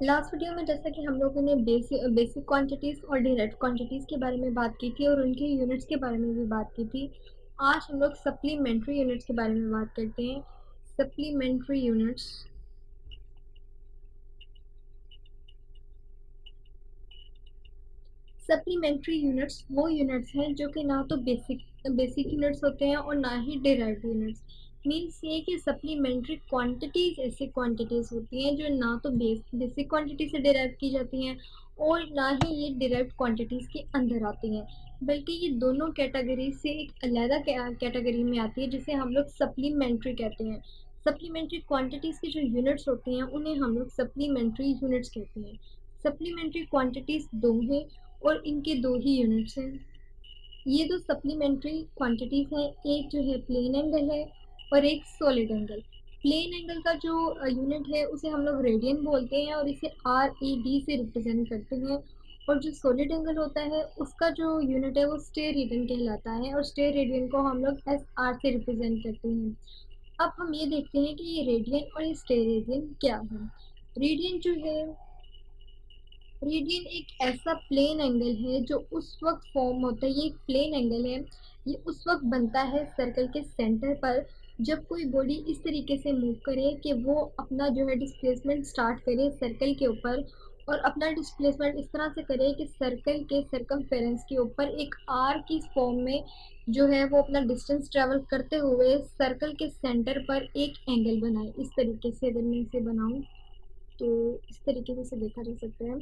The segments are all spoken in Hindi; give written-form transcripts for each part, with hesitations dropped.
लास्ट वीडियो में जैसा कि हम लोगों ने बेसिक क्वांटिटीज़ और डायरेक्ट क्वांटिटीज़ के बारे में बात की थी और उनके यूनिट्स के बारे में भी बात की थी। आज हम लोग सप्लीमेंट्री यूनिट्स के बारे में बात करते हैं। सप्लीमेंट्री यूनिट्स सप्लीमेंट्री यूनिट्स वो यूनिट्स हैं जो कि ना तो बेसिक यूनिट्स होते हैं और ना ही डिराइव्ड यूनिट्स। मीन्स ये कि सप्लीमेंट्री क्वांटिटीज़ ऐसी क्वांटिटीज़ होती हैं जो ना तो बेसिक क्वांटिटी से डिराइव की जाती हैं और ना ही ये डिराइव्ड क्वांटिटीज़ के अंदर आती हैं, बल्कि ये दोनों कैटेगरी से एक अलग कैटेगरी में आती है जिसे हम लोग सप्लीमेंट्री कहते हैं। सप्लीमेंट्री क्वांटिटीज़ की जो यूनिट्स होती हैं उन्हें हम लोग सप्लीमेंट्री यूनिट्स कहते हैं। सप्लीमेंट्री क्वांटिटीज़ दो हैं और इनके दो ही यूनिट्स हैं। ये दो सप्लीमेंट्री क्वांटिटीज़ हैं, एक जो है प्लेन एंगल है और एक सॉलिड एंगल। प्लेन एंगल का जो यूनिट है उसे हम लोग रेडियन बोलते हैं और इसे RAD से रिप्रेजेंट करते हैं। और जो सॉलिड एंगल होता है उसका जो यूनिट है वो स्टेरेडियन कहलाता है और स्टेरेडियन को हम लोग SR से रिप्रेजेंट करते हैं। अब हम ये देखते हैं कि ये रेडियन और ये स्टेरेडियन क्या है। रेडियन जो है, रेडियन एक ऐसा प्लेन एंगल है जो उस वक्त फॉर्म होता है, ये एक प्लेन एंगल है, ये उस वक्त बनता है सर्कल के सेंटर पर जब कोई बॉडी इस तरीके से मूव करे कि वो अपना जो है डिस्प्लेसमेंट स्टार्ट करे सर्कल के ऊपर और अपना डिस्प्लेसमेंट इस तरह से करे कि सर्कल के सर्कमफेरेंस के ऊपर एक आर की फॉर्म में जो है वो अपना डिस्टेंस ट्रेवल करते हुए सर्कल के सेंटर पर एक एंगल बनाए। इस तरीके से अगर मैं इसे बनाऊं तो इस तरीके से इसे देखा जा सकता है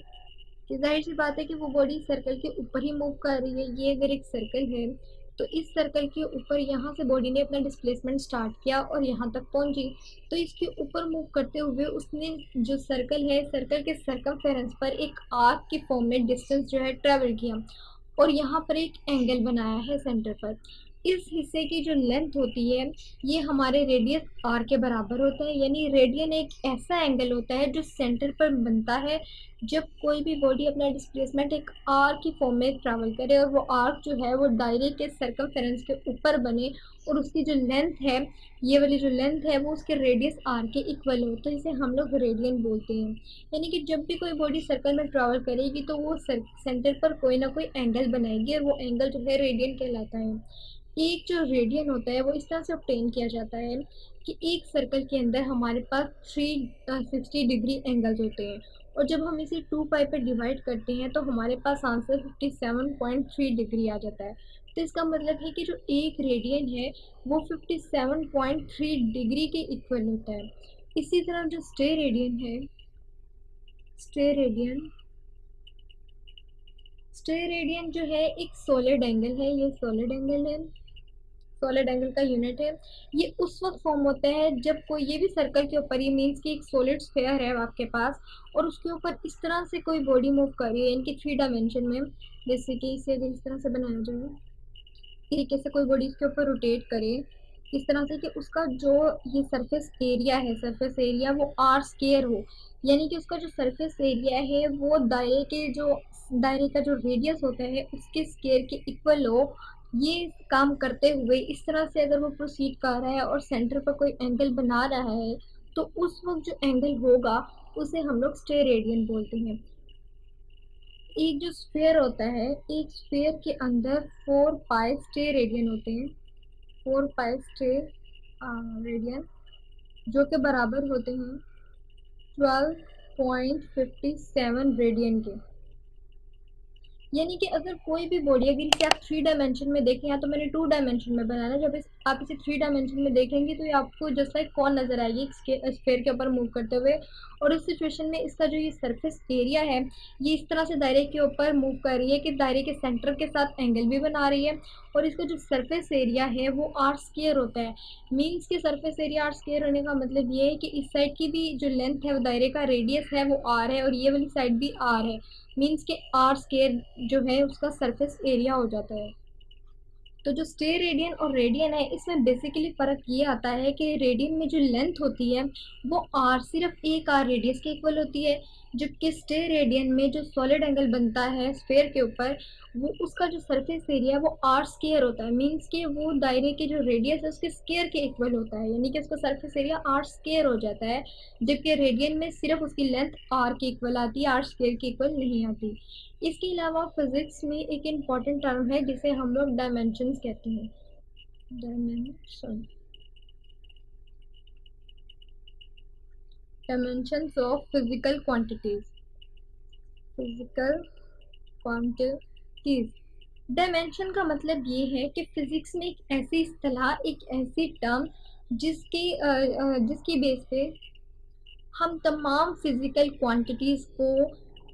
कि जाहिर सी बात है कि वो बॉडी सर्कल के ऊपर ही मूव कर रही है। ये अगर एक सर्कल है तो इस सर्कल के ऊपर यहाँ से बॉडी ने अपना डिस्प्लेसमेंट स्टार्ट किया और यहाँ तक पहुँची, तो इसके ऊपर मूव करते हुए उसने जो सर्कल है सर्कल के सर्कमफेरेंस पर एक आर्क की फॉर्म में डिस्टेंस जो है ट्रेवल किया और यहाँ पर एक एंगल बनाया है सेंटर पर। इस हिस्से की जो लेंथ होती है ये हमारे रेडियस आर के बराबर होता है, यानी रेडियन एक ऐसा एंगल होता है जो सेंटर पर बनता है जब कोई भी बॉडी अपना डिस्प्लेसमेंट एक आर्क की फॉर्म में ट्रैवल करे और वो आर्क जो है वो दायरे के सर्कमफेरेंस के ऊपर बने और उसकी जो लेंथ है, ये वाली जो लेंथ है वो उसके रेडियस आर के इक्वल हो, तो इसे हम लोग रेडियन बोलते हैं। यानी कि जब भी कोई बॉडी सर्कल में ट्रैवल करेगी तो वो सेंटर पर कोई ना कोई एंगल बनाएगी और वो एंगल जो है रेडियन कहलाता है। एक जो रेडियन होता है वो इस तरह से ऑब्टेन किया जाता है कि एक सर्कल के अंदर हमारे पास 360 डिग्री एंगल्स होते हैं और जब हम इसे 2 पाई पे डिवाइड करते हैं तो हमारे पास आंसर 57.3 डिग्री आ जाता है। तो इसका मतलब है कि जो एक रेडियन है वो 57.3 डिग्री के इक्वल होता है। इसी तरह जो स्टे रेडियन है, स्टे रेडियन स्टे रेडियन जो है एक सॉलिड एंगल है, ये सॉलिड एंगल है, सॉलिड एंगल का यूनिट है। ये उस वक्त फॉर्म होता है जब कोई, ये भी सर्कल के ऊपर ही, मीन्स कि एक सॉलिड स्फेयर है आपके पास और उसके ऊपर इस तरह से कोई बॉडी मूव कर रही है इनकी 3 डायमेंशन में। जैसे कि इसे अगर इस तरह से बनाया जाए, तरीके से कोई बॉडी इसके ऊपर रोटेट करे इस तरह से कि उसका जो ये सरफेस एरिया है, सरफेस एरिया वो आर स्केयर हो, यानी कि उसका जो सरफेस एरिया है वो दायरे का जो रेडियस होता है उसके स्केयर के इक्वल हो। ये काम करते हुए इस तरह से अगर वो प्रोसीड कर रहा है और सेंटर पर कोई एंगल बना रहा है तो उस वक्त जो एंगल होगा उसे हम लोग स्टे रेडियन बोलते हैं। एक जो स्फेयर होता है, एक स्फेयर के अंदर 4 पाई स्टे रेडियन होते हैं, 4 पाई स्टे रेडियन जो के बराबर होते हैं 12.57 रेडियन के। यानी कि अगर कोई भी बॉडी, अगर इसे आप 3 डायमेंशन में देखें, या तो मैंने 2 डायमेंशन में बनाया, जब आप इसे 3 डायमेंशन में देखेंगे तो ये आपको जस्ट लाइक कौन नजर आएगी स्फेयर के ऊपर मूव करते हुए। और इस सिचुएशन में इसका जो ये सरफेस एरिया है ये इस तरह से दायरे के ऊपर मूव कर रही है कि दायरे के सेंटर के साथ एंगल भी बना रही है और इसका जो सरफेस एरिया है वो आर स्क्वायर होता है। मीन्स के सरफेस एरिया आर स्क्वायर होने का मतलब ये है कि इस साइड की भी जो लेंथ है वो दायरे का रेडियस है वो आर है और ये वाली साइड भी आर है। मीन्स के आर स्क्वायर जो है उसका सरफेस एरिया हो जाता है। तो जो स्टे रेडियन और रेडियन है इसमें बेसिकली फ़र्क ये आता है कि रेडियन में जो लेंथ होती है वो आर सिर्फ एक आर रेडियस के इक्वल होती है, जबकि स्टे रेडियन में जो सॉलिड एंगल बनता है स्फेयर के ऊपर वो उसका जो सरफेस एरिया है वो आर स्केयर होता है। मीन्स कि वो दायरे के जो रेडियस है उसके स्केयर के इक्वल होता है, यानी कि उसका सरफेस एरिया आर स्केयर हो जाता है, जबकि रेडियन में सिर्फ उसकी लेंथ आर के इक्वल आती है, आर स्केयर के इक्वल नहीं आती। इसके अलावा फिजिक्स में एक इम्पॉर्टेंट टर्म है जिसे हम लोग डायमेंशंस कहते हैं। Dimension, dimensions of physical quantities, physical quantities. Dimension का मतलब ये है कि फिजिक्स में एक ऐसी इस्तेलाह, एक ऐसी टर्म जिसकी बेस पे हम तमाम फिजिकल क्वांटिटीज को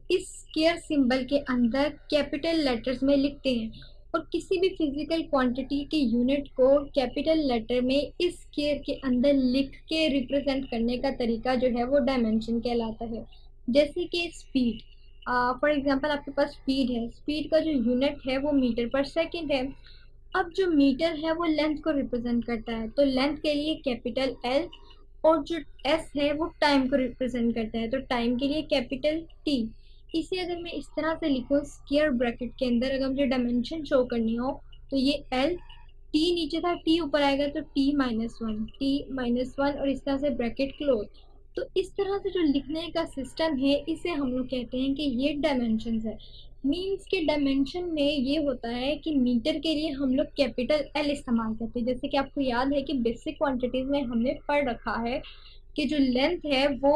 इस स्क्वायर सिंबल के अंदर कैपिटल लेटर्स में लिखते हैं, और किसी भी फिजिकल क्वांटिटी के यूनिट को कैपिटल लेटर में इस स्क्वायर के अंदर लिख के रिप्रेजेंट करने का तरीका जो है वो डायमेंशन कहलाता है। जैसे कि स्पीड, फॉर एग्जांपल आपके पास स्पीड है, स्पीड का जो यूनिट है वो मीटर पर सेकंड है। अब जो मीटर है वो लेंथ को रिप्रेजेंट करता है, तो लेंथ के लिए कैपिटल एल, और जो एस है वो टाइम को रिप्रेजेंट करता है, तो टाइम के लिए कैपिटल टी। इसे अगर मैं इस तरह से लिखूँ स्क्वायर ब्रैकेट के अंदर, अगर मुझे डायमेंशन शो करनी हो तो ये एल, टी नीचे था, टी ऊपर आएगा तो टी माइनस वन, और इस तरह से ब्रैकेट क्लोज। तो इस तरह से जो लिखने का सिस्टम है इसे हम लोग कहते हैं कि ये डायमेंशन है। मीन्स के डायमेंशन में ये होता है कि मीटर के लिए हम लोग कैपिटल एल इस्तेमाल करते हैं। जैसे कि आपको याद है कि बेसिक क्वांटिटीज में हमने पढ़ रखा है कि जो लेंथ है वो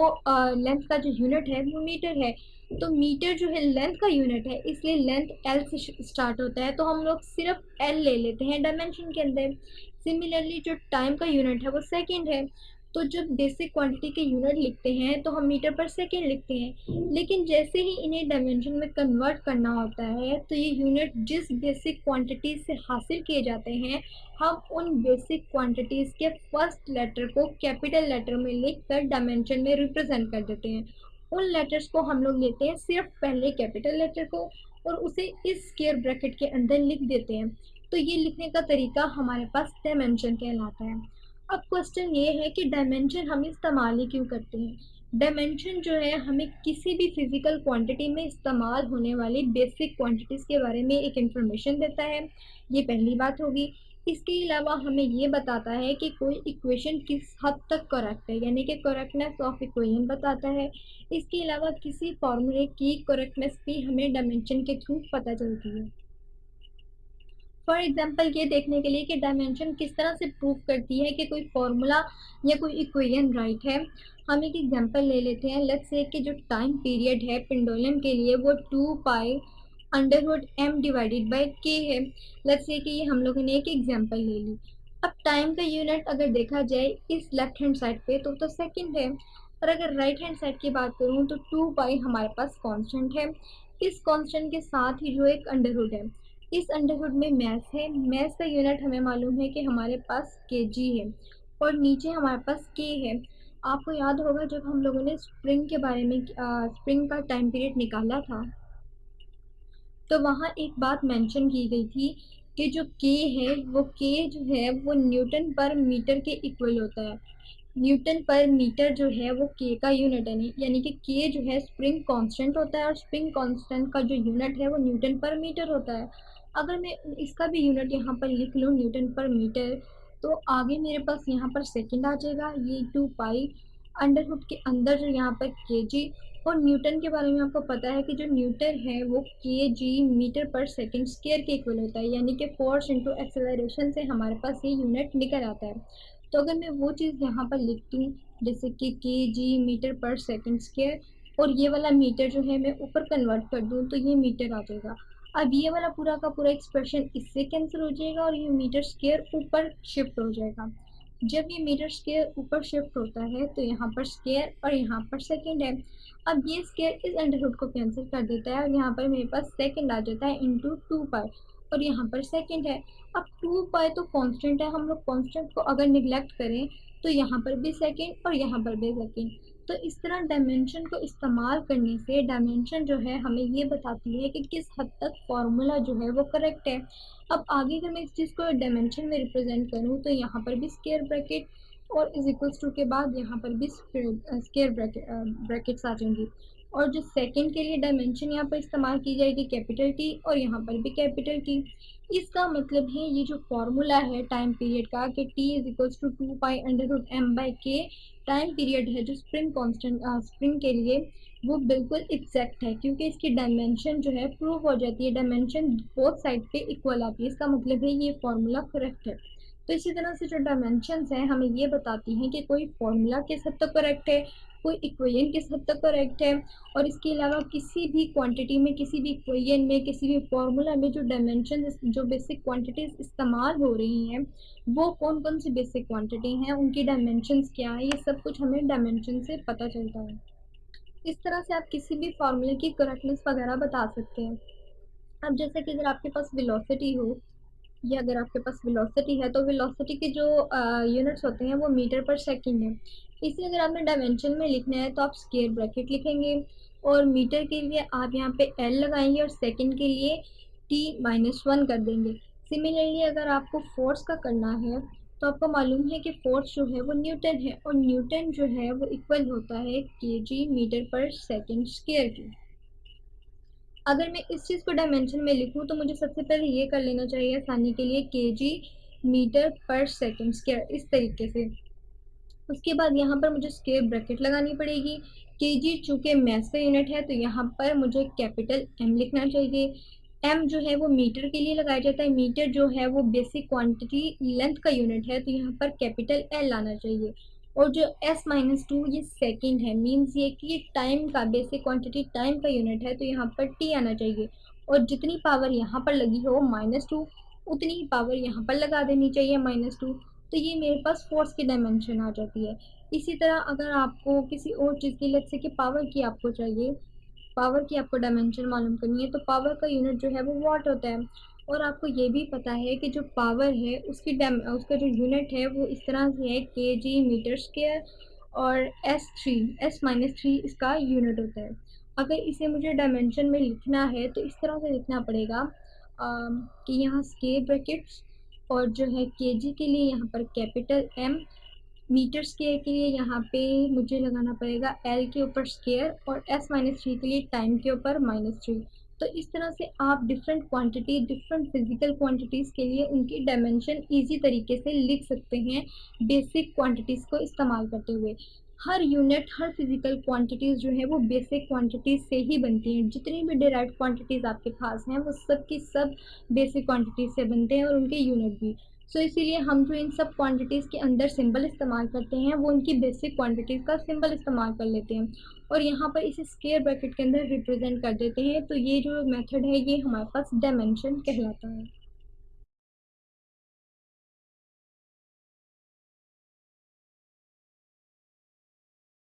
लेंथ का जो यूनिट है वो मीटर है, तो मीटर जो है लेंथ का यूनिट है, इसलिए लेंथ एल से स्टार्ट होता है, तो हम लोग सिर्फ एल ले लेते हैं डायमेंशन के अंदर। सिमिलरली जो टाइम का यूनिट है वो सेकंड है, तो जब बेसिक क्वांटिटी के यूनिट लिखते हैं तो हम मीटर पर सेकंड लिखते हैं, लेकिन जैसे ही इन्हें डायमेंशन में कन्वर्ट करना होता है तो ये यूनिट जिस बेसिक क्वांटिटी से हासिल किए जाते हैं हम उन बेसिक क्वांटिटीज के फर्स्ट लेटर को कैपिटल लेटर में लिखकर डायमेंशन में रिप्रेजेंट कर देते हैं। उन लेटर्स को हम लोग लेते हैं सिर्फ पहले कैपिटल लेटर को और उसे इस स्क्वायर ब्रैकेट के अंदर लिख देते हैं, तो ये लिखने का तरीका हमारे पास डायमेंशन कहलाता है। अब क्वेश्चन ये है कि डायमेंशन हम इस्तेमाल ही क्यों करते हैं। डायमेंशन जो है हमें किसी भी फिजिकल क्वांटिटी में इस्तेमाल होने वाली बेसिक क्वांटिटीज़ के बारे में एक इन्फॉर्मेशन देता है, ये पहली बात होगी। इसके अलावा हमें ये बताता है कि कोई इक्वेशन किस हद तक करेक्ट है, यानी कि करेक्टनेस ऑफ इक्वेशन बताता है। इसके अलावा किसी फॉर्मूले की करेक्टनेस भी हमें डायमेंशन के थ्रू पता चलती है। फॉर एग्जाम्पल ये देखने के लिए कि डायमेंशन किस तरह से प्रूव करती है कि कोई फॉर्मूला या कोई इक्वेशन राइट है, हम एक एग्जांपल ले लेते हैं। लेट्स से कि जो टाइम पीरियड है पेंडुलम के लिए वो 2 pi under root m divided by k है। लेट्स से कि ये हम लोगों ने एक एग्जांपल ले ली। अब टाइम का यूनिट अगर देखा जाए इस लेफ्ट हैंड साइड पे तो सेकंड है, और अगर राइट हैंड साइड की बात करूँ तो 2 पाई हमारे पास कांस्टेंट है। इस कांस्टेंट के साथ ही जो एक अंडर रूट है, इस अंडरवुड में मैथ है, मैथ का यूनिट हमें मालूम है कि हमारे पास केजी है, और नीचे हमारे पास के है। आपको याद होगा जब हम लोगों ने स्प्रिंग के बारे में स्प्रिंग का टाइम पीरियड निकाला था तो वहाँ एक बात मेंशन की गई थी कि जो के है वो के जो है वो न्यूटन पर मीटर के इक्वल होता है। न्यूटन पर मीटर जो है वो के का यूनिट है, यानी कि के जो है स्प्रिंग कांस्टेंट होता है और स्प्रिंग कांस्टेंट का जो यूनिट है वो न्यूटन पर मीटर होता है। अगर मैं इसका भी यूनिट यहाँ पर लिख लूँ न्यूटन पर मीटर, तो आगे मेरे पास यहाँ पर सेकंड आ जाएगा, ये 2 पाई अंडरवुड के अंदर जो यहाँ पर केजी, और न्यूटन के बारे में आपको पता है कि जो न्यूटन है वो के जी मीटर पर सेकंड स्क्वायर के इक्वल होता है, यानी कि फोर्स इनटू एक्सेलरेशन से हमारे पास ये यूनिट निकल आता है। तो अगर मैं वो चीज़ यहाँ पर लिख दूँ जैसे कि के जी मीटर पर सेकंड स्क्वायर, और ये वाला मीटर जो है मैं ऊपर कन्वर्ट कर दूँ तो ये मीटर आ जाएगा। अब ये वाला पूरा का पूरा एक्सप्रेशन इससे कैंसिल हो जाएगा और ये मीटर स्क्वायर ऊपर शिफ्ट हो जाएगा। जब ये मीटर स्क्वायर ऊपर शिफ्ट होता है तो यहाँ पर स्क्वायर और यहाँ पर सेकंड है। अब ये स्क्वायर इस अंडरवुड को कैंसिल कर देता है और यहाँ पर मेरे पास सेकंड आ जाता है इंटू 2 पाई, और यहाँ पर सेकंड है। अब 2 पाई तो कांस्टेंट है, हम लोग कांस्टेंट को अगर निगलेक्ट करें तो यहाँ पर भी सेकंड और यहाँ पर भी सेकंड, तो इस तरह डायमेंशन को इस्तेमाल करने से डायमेंशन जो है हमें ये बताती है कि किस हद तक फॉर्मूला जो है वो करेक्ट है। अब आगे अगर मैं इस चीज़ को डायमेंशन में रिप्रेजेंट करूँ तो यहाँ पर भी स्क्वायर ब्रैकेट और इज इक्वल्स टू के बाद यहाँ पर भी स्क्वायर ब्रैकेट्स आ जाएंगी। और जो सेकंड के लिए डायमेंशन यहाँ पर इस्तेमाल की जाएगी कैपिटल टी और यहाँ पर भी कैपिटल टी। इसका मतलब है ये जो फॉर्मूला है टाइम पीरियड का कि T is equals to 2 pi under root m/k time period है जो स्प्रिंग कांस्टेंट स्प्रिंग के लिए, वो बिल्कुल एग्जैक्ट है क्योंकि इसकी डायमेंशन जो है प्रूव हो जाती है, डायमेंशन बोथ साइड पे इक्वल आती है। इसका मतलब है ये फॉर्मूला करेक्ट है। तो इसी तरह से जो डायमेंशंस हैं हमें ये बताती हैं कि कोई फॉर्मूला किस हद तक करेक्ट है, कोई इक्वेशन किस हद तक करेक्ट है, और इसके अलावा किसी भी क्वांटिटी में, किसी भी इक्वेशन में, किसी भी फॉर्मूला में जो डायमेंशन, जो बेसिक क्वांटिटीज इस्तेमाल हो रही हैं वो कौन कौन सी बेसिक क्वांटिटी हैं, उनकी डायमेंशंस क्या है, ये सब कुछ हमें डायमेंशन से पता चलता है। इस तरह से आप किसी भी फॉर्मूले की करेक्टनेस वगैरह बता सकते हैं। अब जैसे कि अगर आपके पास वेलोसिटी हो, या अगर आपके पास वेलोसिटी है तो वेलोसिटी के जो यूनिट्स होते हैं वो मीटर पर सेकंड है। इसे अगर आपने डायमेंशन में लिखना है तो आप स्क्वायर ब्रैकेट लिखेंगे और मीटर के लिए आप यहाँ पे एल लगाएंगे और सेकंड के लिए t-1 कर देंगे। सिमिलरली अगर आपको फोर्स का करना है तो आपको मालूम है कि फोर्स जो है वो न्यूटन है और न्यूटन जो है वो इक्वल होता है kg मीटर पर सेकंड स्क्वायर की। अगर मैं इस चीज़ को डायमेंशन में लिखूँ तो मुझे सबसे पहले ये कर लेना चाहिए आसानी के लिए kg मीटर पर सेकंड स्क्वायर, इस तरीके से। उसके बाद यहाँ पर मुझे स्क्वायर ब्रैकेट लगानी पड़ेगी। केजी चूँकि मैस का यूनिट है तो यहाँ पर मुझे कैपिटल एम लिखना चाहिए। एम जो है वो मीटर के लिए लगाया जाता है, मीटर जो है वो बेसिक क्वांटिटी लेंथ का यूनिट है तो यहाँ पर कैपिटल एल आना चाहिए। और जो s-2 ये सेकंड है, मीन्स ये कि ये टाइम का बेसिक क्वांटिटी टाइम का यूनिट है तो यहाँ पर t आना चाहिए। और जितनी पावर यहाँ पर लगी हो -2 उतनी ही पावर यहाँ पर लगा देनी चाहिए -2। तो ये मेरे पास फोर्स की डायमेंशन आ जाती है। इसी तरह अगर आपको किसी और चीज़ की, लेट्स से कि पावर की आपको चाहिए, पावर की आपको डायमेंशन मालूम करनी है तो पावर का यूनिट जो है वो वाट होता है। और आपको ये भी पता है कि जो पावर है उसका जो यूनिट है वो इस तरह से है kg मीटर स्क्वायर और s-3 इसका यूनिट होता है। अगर इसे मुझे डायमेंशन में लिखना है तो इस तरह से लिखना पड़ेगा कि यहाँ स्क्वायर ब्रैकेट्स और जो है kg के लिए यहाँ पर कैपिटल M, मीटर स्क्वायर के लिए यहाँ पे मुझे लगाना पड़ेगा L के ऊपर स्क्वायर और s-3 के लिए टाइम के ऊपर -3। तो इस तरह से आप different quantity, different physical quantities के लिए उनकी डायमेंशन इजी तरीके से लिख सकते हैं बेसिक क्वांटिटीज़ को इस्तेमाल करते हुए। हर यूनिट, हर फिजिकल क्वांटिटीज़ जो है वो बेसिक क्वांटिटीज़ से ही बनती हैं। जितनी भी डिराइव्ड क्वांटिटीज़ आपके पास हैं वो सब की सब बेसिक क्वांटिटीज़ से बनते हैं और उनके यूनिट भी। सो इसीलिए हम जो इन सब क्वांटिटीज़ के अंदर सिंबल इस्तेमाल करते हैं वो उनकी बेसिक क्वांटिटीज़ का सिंबल इस्तेमाल कर लेते हैं और यहाँ पर इसे स्क्वायर ब्रैकेट के अंदर रिप्रेजेंट कर देते हैं। तो ये जो मेथड है ये हमारे पास डायमेंशन कहलाता है।